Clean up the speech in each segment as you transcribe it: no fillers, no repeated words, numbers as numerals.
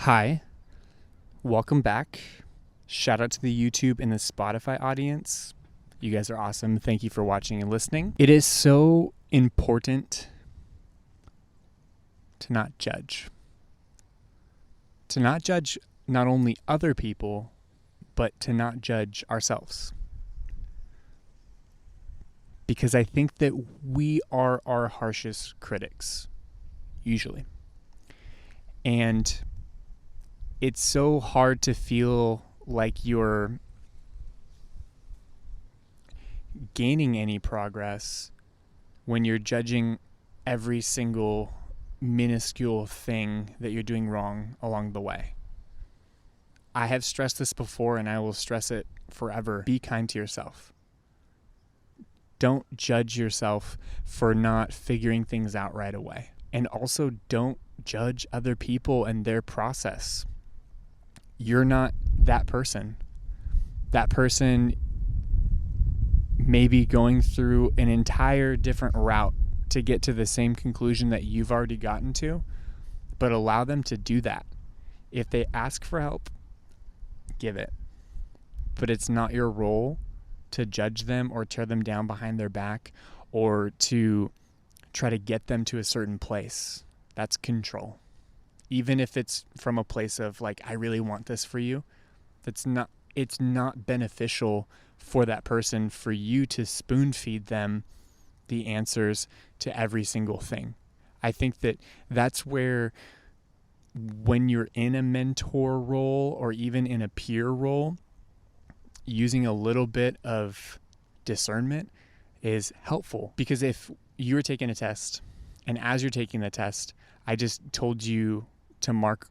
Hi, welcome back. Shout out to the YouTube and the Spotify audience. You guys are awesome. Thank you for watching and listening. It is so important to not judge. To not judge not only other people, but to not judge ourselves. Because I think that we are our harshest critics, usually. And it's so hard to feel like you're gaining any progress when you're judging every single minuscule thing that you're doing wrong along the way. I have stressed this before and I will stress it forever. Be kind to yourself. Don't judge yourself for not figuring things out right away. And also don't judge other people and their process. You're not that person. That person may be going through an entire different route to get to the same conclusion that you've already gotten to, but allow them to do that. If they ask for help, give it. But it's not your role to judge them or tear them down behind their back or to try to get them to a certain place. That's control. Even if it's from a place of like, I really want this for you, it's not beneficial for that person for you to spoon feed them the answers to every single thing. I think that that's where when you're in a mentor role or even in a peer role, using a little bit of discernment is helpful. Because if you were taking a test and as you're taking the test, I just told you to mark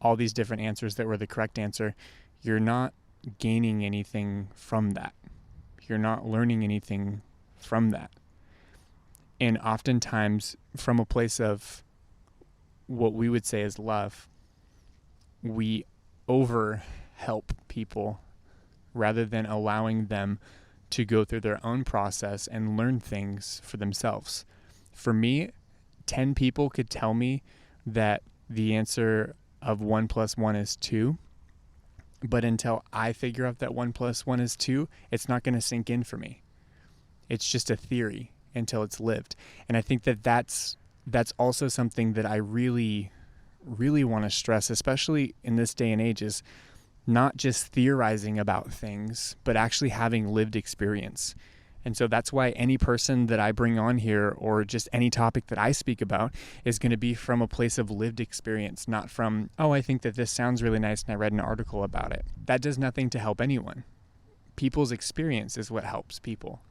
all these different answers that were the correct answer, you're not gaining anything from that. You're not learning anything from that. And oftentimes, from a place of what we would say is love, we over-help people rather than allowing them to go through their own process and learn things for themselves. For me, 10 people could tell me that the answer of 1 + 1 is 2. But until I figure out that 1 + 1 is 2, it's not going to sink in for me. It's just a theory until it's lived. And I think that that's also something that I really, really want to stress, especially in this day and age, is not just theorizing about things, but actually having lived experience. And so that's why any person that I bring on here or just any topic that I speak about is going to be from a place of lived experience, not from, oh, I think that this sounds really nice and I read an article about it. That does nothing to help anyone. People's experience is what helps people.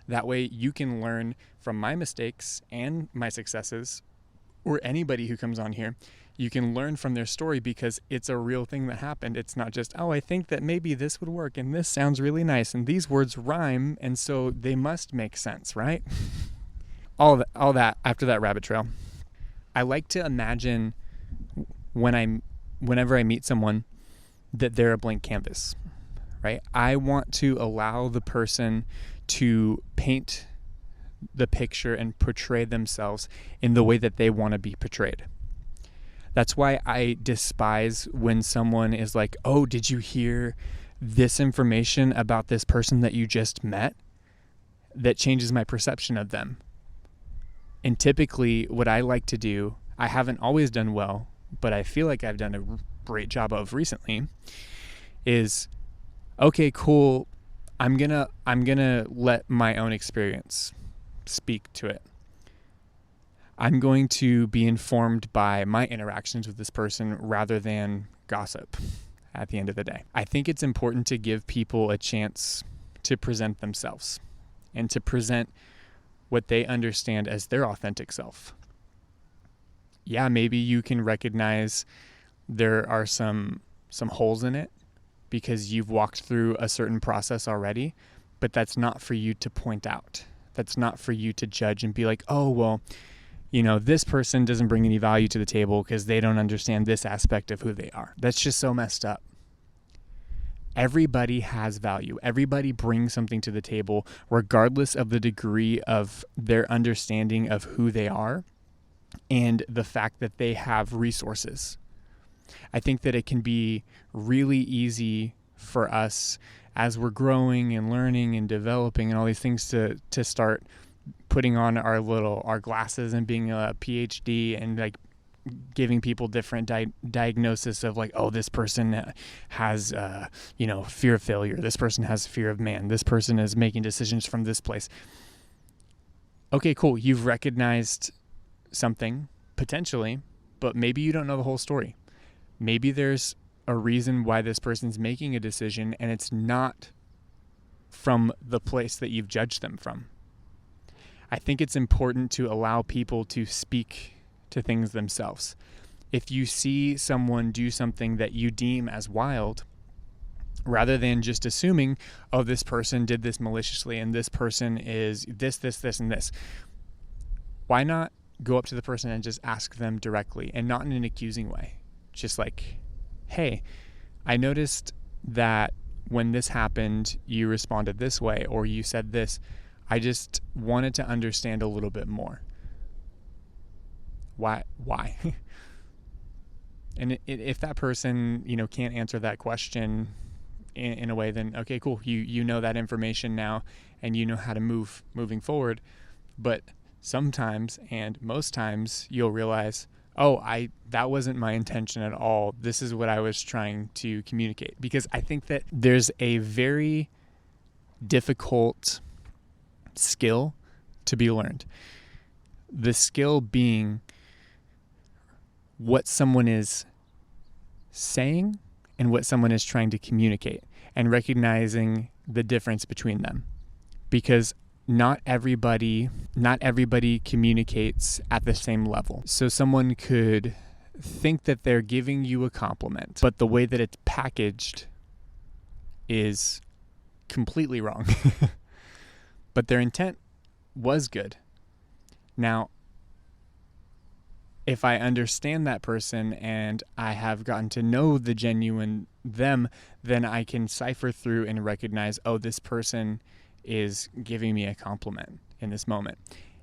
That way you can learn from my mistakes and my successes, or anybody who comes on here. You can learn from their story because it's a real thing that happened. It's not just, oh, I think that maybe this would work and this sounds really nice and these words rhyme and so they must make sense, right? all that after that rabbit trail. I like to imagine whenever I meet someone that they're a blank canvas, right? I want to allow the person to paint the picture and portray themselves in the way that they want to be portrayed. That's why I despise when someone is like, oh, did you hear this information about this person that you just met? That changes my perception of them. And typically what I like to do, I haven't always done well, but I feel like I've done a great job of recently, is, okay, cool. I'm gonna let my own experience speak to it. I'm going to be informed by my interactions with this person rather than gossip at the end of the day. I think it's important to give people a chance to present themselves and to present what they understand as their authentic self. Yeah, maybe you can recognize there are some holes in it because you've walked through a certain process already, but that's not for you to point out. That's not for you to judge and be like, oh, well, this person doesn't bring any value to the table because they don't understand this aspect of who they are. That's just so messed up. Everybody has value. Everybody brings something to the table, regardless of the degree of their understanding of who they are and the fact that they have resources. I think that it can be really easy for us as we're growing and learning and developing and all these things to start putting on our glasses and being a PhD and like giving people different diagnosis of like, oh, this person has, fear of failure. This person has fear of man. This person is making decisions from this place. Okay, cool. You've recognized something potentially, but maybe you don't know the whole story. Maybe there's a reason why this person's making a decision and it's not from the place that you've judged them from. I think it's important to allow people to speak to things themselves. If you see someone do something that you deem as wild, rather than just assuming, oh, this person did this maliciously and this person is this, and this, why not go up to the person and just ask them directly and not in an accusing way? Just like, hey, I noticed that when this happened, you responded this way or you said this. I just wanted to understand a little bit more. Why? And if that person, can't answer that question in a way, then okay, cool. You know that information now and you know how to moving forward. But sometimes, and most times, you'll realize, oh, that wasn't my intention at all. This is what I was trying to communicate. Because I think that there's a very difficult skill to be learned. The skill being what someone is saying and what someone is trying to communicate, and recognizing the difference between them. Because not everybody communicates at the same level. So someone could think that they're giving you a compliment, but the way that it's packaged is completely wrong. But their intent was good. Now, if I understand that person and I have gotten to know the genuine them, then I can cipher through and recognize, oh, this person is giving me a compliment in this moment.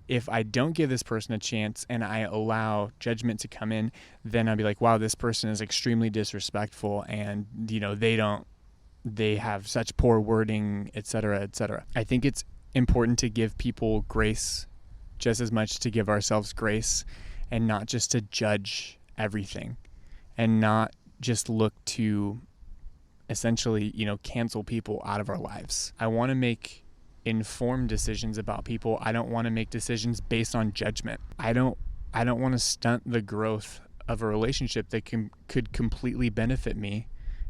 If I don't give this person a chance and I allow judgment to come in, then I'll be like, wow, this person is extremely disrespectful and, they have such poor wording, et cetera, et cetera. I think it's important to give people grace just as much to give ourselves grace, and not just to judge everything and not just look to essentially, cancel people out of our lives. I want to make informed decisions about people. I don't want to make decisions based on judgment. I don't want to stunt the growth of a relationship that could completely benefit me,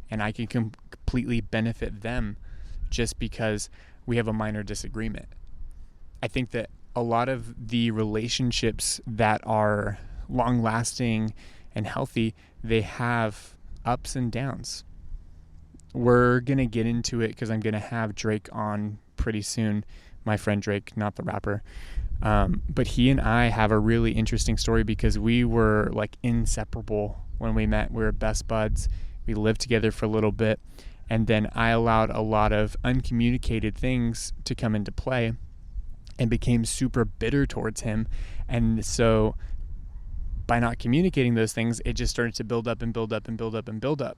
and I can completely benefit them just because we have a minor disagreement. I think that a lot of the relationships that are long-lasting and healthy, they have ups and downs. We're going to get into it because I'm going to have Drake on pretty soon, my friend Drake, not the rapper. But he and I have a really interesting story because we were like inseparable when we met. We were best buds. We lived together for a little bit. And then I allowed a lot of uncommunicated things to come into play and became super bitter towards him. And so by not communicating those things, it just started to build up and build up and build up and build up.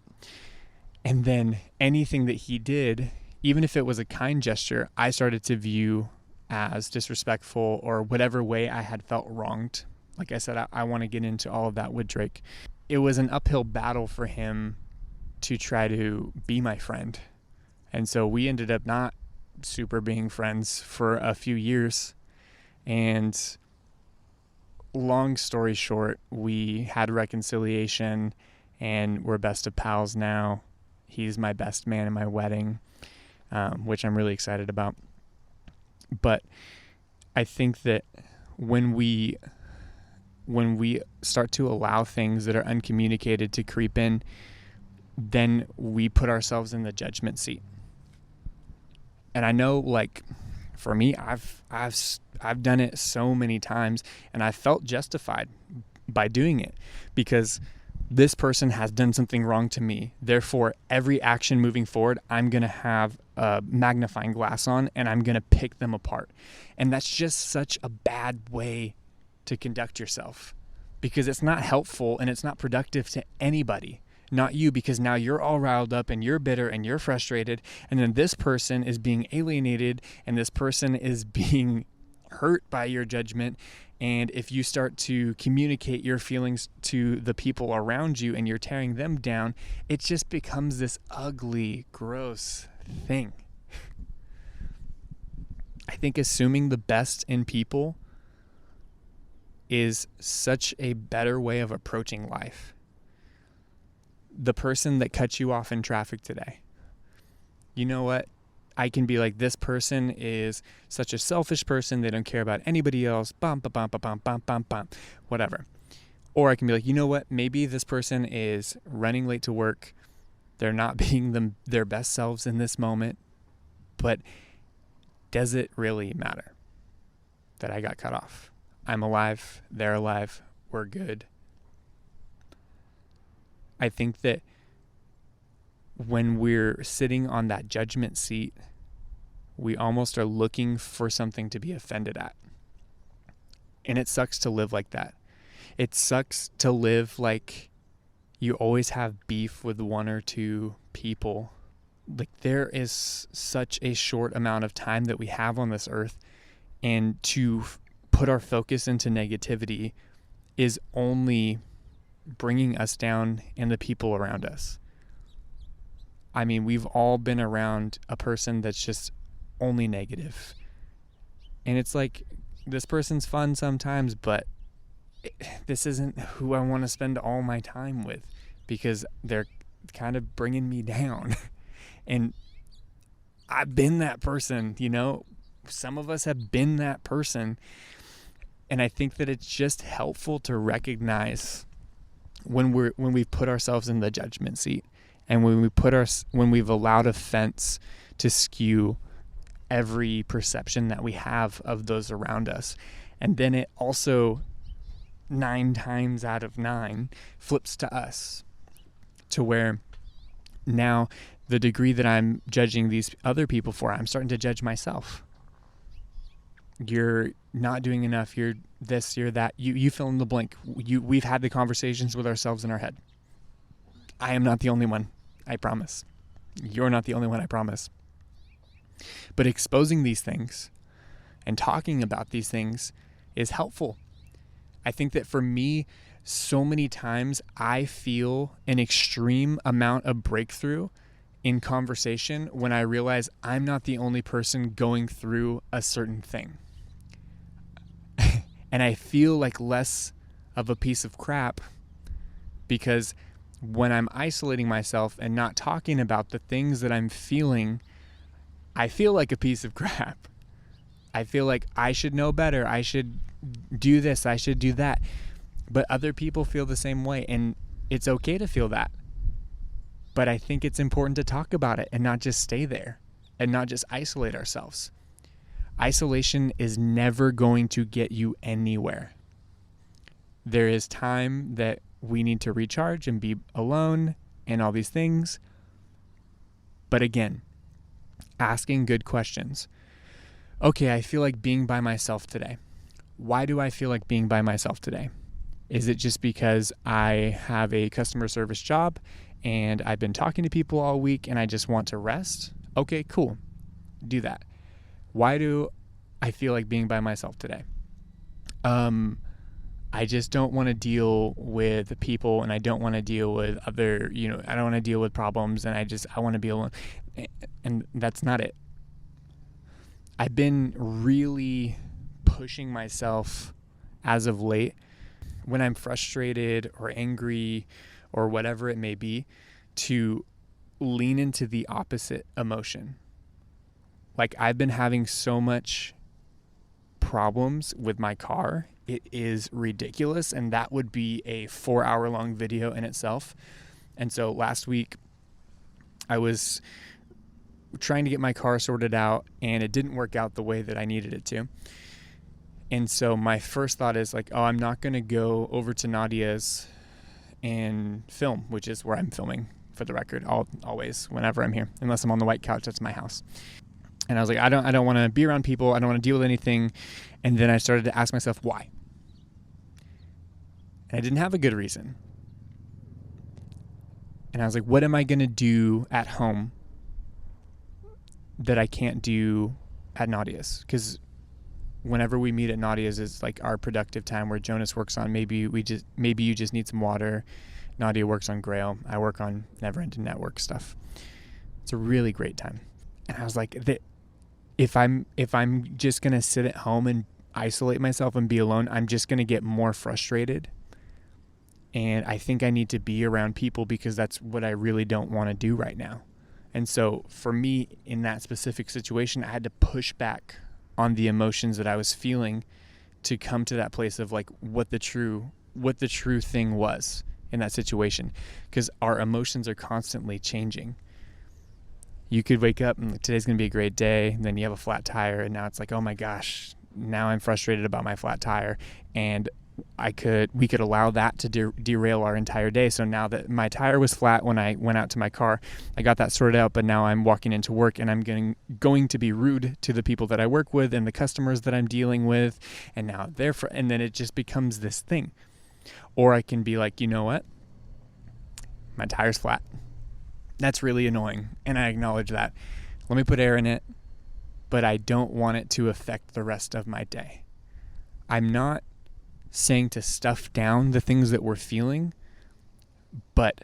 And then anything that he did, even if it was a kind gesture, I started to view as disrespectful or whatever way I had felt wronged. Like I said, I want to get into all of that with Drake. It was an uphill battle for him to try to be my friend. And so we ended up not super being friends for a few years. And long story short, we had reconciliation and we're best of pals now. He's my best man in my wedding, which I'm really excited about. But I think that when we start to allow things that are uncommunicated to creep in, then we put ourselves in the judgment seat. And I know, like, for me, I've done it so many times, and I felt justified by doing it because this person has done something wrong to me. Therefore, every action moving forward, I'm going to have a magnifying glass on and I'm going to pick them apart. And that's just such a bad way to conduct yourself. because it's not helpful and it's not productive to anybody. Not you, because now you're all riled up and you're bitter and you're frustrated, and then this person is being alienated and this person is being hurt by your judgment. And if you start to communicate your feelings to the people around you and you're tearing them down, it just becomes this ugly, gross thing. I think assuming the best in people is such a better way of approaching life. The person that cuts you off in traffic today, you know what? I can be like, this person is such a selfish person. They don't care about anybody else. Whatever. Or I can be like, you know what? Maybe this person is running late to work. They're not being their best selves in this moment. But does it really matter that I got cut off? I'm alive. They're alive. We're good. I think that when we're sitting on that judgment seat, we almost are looking for something to be offended at. And it sucks to live like that. It sucks to live like you always have beef with one or two people. Like, there is such a short amount of time that we have on this earth, and to put our focus into negativity is only bringing us down and the people around us. I mean, we've all been around a person that's just only negative. And it's like, this person's fun sometimes, but this isn't who I want to spend all my time with, because they're kind of bringing me down. And I've been that person, you know. Some of us have been that person. And I think that it's just helpful to recognize when we've put ourselves in the judgment seat, and when we've allowed offense to skew every perception that we have of those around us. And then it also 9 times out of 9 flips to us, to where now the degree that I'm judging these other people for, I'm starting to judge myself. You're not doing enough. You're this, you're that. You fill in the blank. We've had the conversations with ourselves in our head. I am not the only one, I promise. You're not the only one, I promise. But exposing these things and talking about these things is helpful. I think that for me, so many times I feel an extreme amount of breakthrough in conversation when I realize I'm not the only person going through a certain thing. And I feel like less of a piece of crap, because when I'm isolating myself and not talking about the things that I'm feeling, I feel like a piece of crap. I feel like I should know better. I should do this. I should do that. But other people feel the same way, and it's okay to feel that. But I think it's important to talk about it and not just stay there and not just isolate ourselves. Isolation is never going to get you anywhere. There is time that we need to recharge and be alone and all these things. But again, asking good questions. Okay, I feel like being by myself today. Why do I feel like being by myself today? Is it just because I have a customer service job and I've been talking to people all week and I just want to rest? Okay, cool. Do that. Why do I feel like being by myself today? I just don't want to deal with people, and I don't want to deal with other, I don't want to deal with problems, and I want to be alone. And that's not it. I've been really pushing myself as of late when I'm frustrated or angry or whatever it may be, to lean into the opposite emotion. Like, I've been having so much problems with my car. It is ridiculous, and that would be a 4-hour-long video in itself. And so last week, I was trying to get my car sorted out, and it didn't work out the way that I needed it to. And so my first thought is like, I'm not going to go over to Nadia's and film, which is where I'm filming, for the record, always, whenever I'm here, unless I'm on the white couch. That's my house. And I was like, I don't want to be around people. I don't want to deal with anything. And then I started to ask myself, why? And I didn't have a good reason. And I was like, what am I going to do at home that I can't do at Nadia's? Because whenever we meet at Nadia's is like our productive time where Jonas works on maybe you just need some water. Nadia works on Grail. I work on Never Ending Network stuff. It's a really great time. And I was like, if I'm just going to sit at home and isolate myself and be alone, I'm just going to get more frustrated. And I think I need to be around people because that's what I really don't want to do right now. And so for me, in that specific situation, I had to push back on the emotions that I was feeling to come to that place of like what the true thing was in that situation. Because our emotions are constantly changing. You could wake up and today's going to be a great day, and then you have a flat tire, and now it's like, oh my gosh, now I'm frustrated about my flat tire. And we could allow that to derail our entire day. So now that my tire was flat when I went out to my car, I got that sorted out, but now I'm walking into work and I'm going to be rude to the people that I work with and the customers that I'm dealing with. And now and then it just becomes this thing. Or I can be like, you know what? My tire's flat. That's really annoying. And I acknowledge that. Let me put air in it, but I don't want it to affect the rest of my day. I'm not saying to stuff down the things that we're feeling, but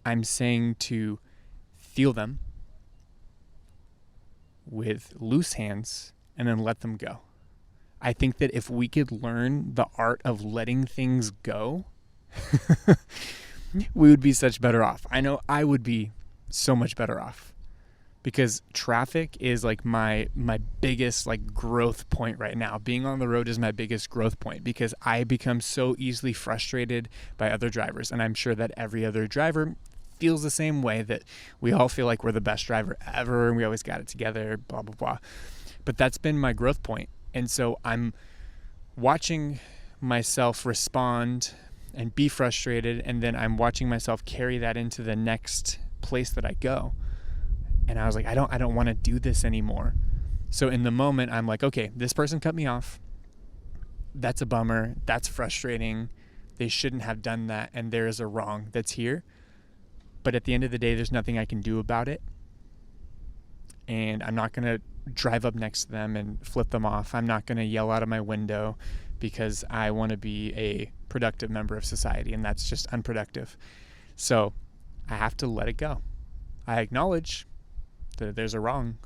I'm saying to feel them with loose hands and then let them go. I think that if we could learn the art of letting things go, we would be such better off. I know I would be so much better off. Because traffic is like my biggest like growth point right now. Being on the road is my biggest growth point because I become so easily frustrated by other drivers. And I'm sure that every other driver feels the same way, that we all feel like we're the best driver ever and we always got it together, blah, blah, blah. But that's been my growth point. And so I'm watching myself respond and be frustrated. And then I'm watching myself carry that into the next place that I go. And I was like, I don't want to do this anymore. So in the moment, I'm like, okay, this person cut me off. That's a bummer. That's frustrating. They shouldn't have done that. And there is a wrong that's here. But at the end of the day, there's nothing I can do about it. And I'm not going to drive up next to them and flip them off. I'm not going to yell out of my window because I want to be a productive member of society. And that's just unproductive. So I have to let it go. I acknowledge that there's a wrong,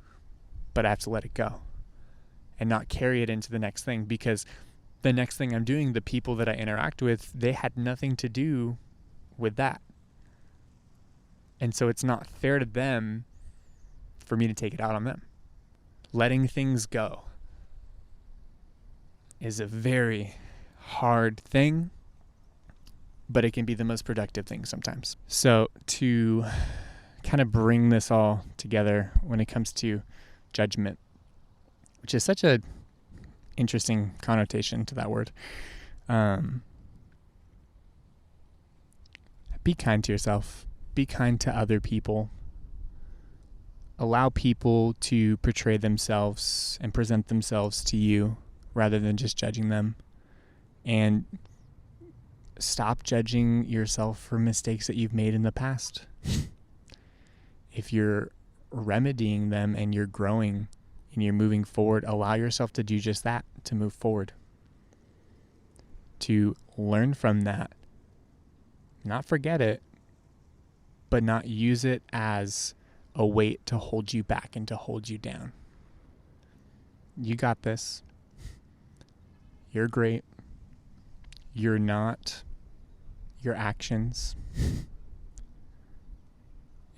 but I have to let it go and not carry it into the next thing, because the next thing I'm doing, the people that I interact with, they had nothing to do with that. And so it's not fair to them for me to take it out on them. Letting things go is a very hard thing, but it can be the most productive thing sometimes. So to kind of bring this all together when it comes to judgment, which is such a interesting connotation to that word. Be kind to yourself. Be kind to other people. Allow people to portray themselves and present themselves to you rather than just judging them. And stop judging yourself for mistakes that you've made in the past. If you're remedying them and you're growing and you're moving forward, allow yourself to do just that, to move forward, to learn from that, not forget it, but not use it as a weight to hold you back and to hold you down. You got this. You're great. You're not your actions.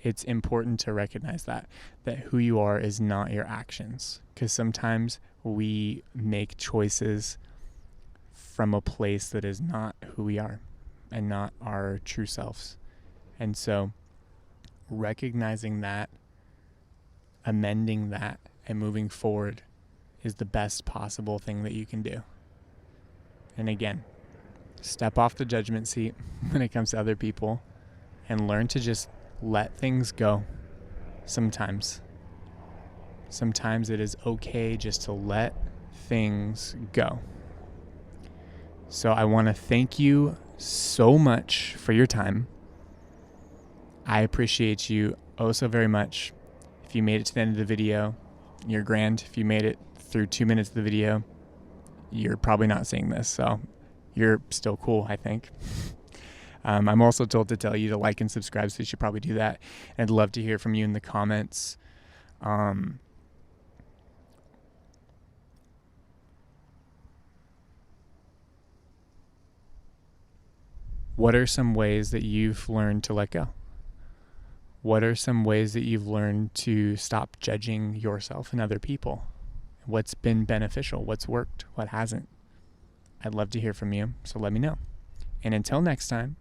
It's important to recognize that who you are is not your actions, because sometimes we make choices from a place that is not who we are and not our true selves. And so recognizing that, amending that, and moving forward is the best possible thing that you can do. And again, step off the judgment seat when it comes to other people and learn to just let things go. Sometimes it is okay just to let things go. So I want to thank you so much for your time. I appreciate you oh so very much. If you made it to the end of the video, you're grand. If you made it through 2 minutes of the video, you're probably not seeing this, so you're still cool, I think. I'm also told to tell you to like and subscribe, so you should probably do that. And I'd love to hear from you in the comments. What are some ways that you've learned to let go? What are some ways that you've learned to stop judging yourself and other people? What's been beneficial? What's worked? What hasn't? I'd love to hear from you, so let me know. And until next time,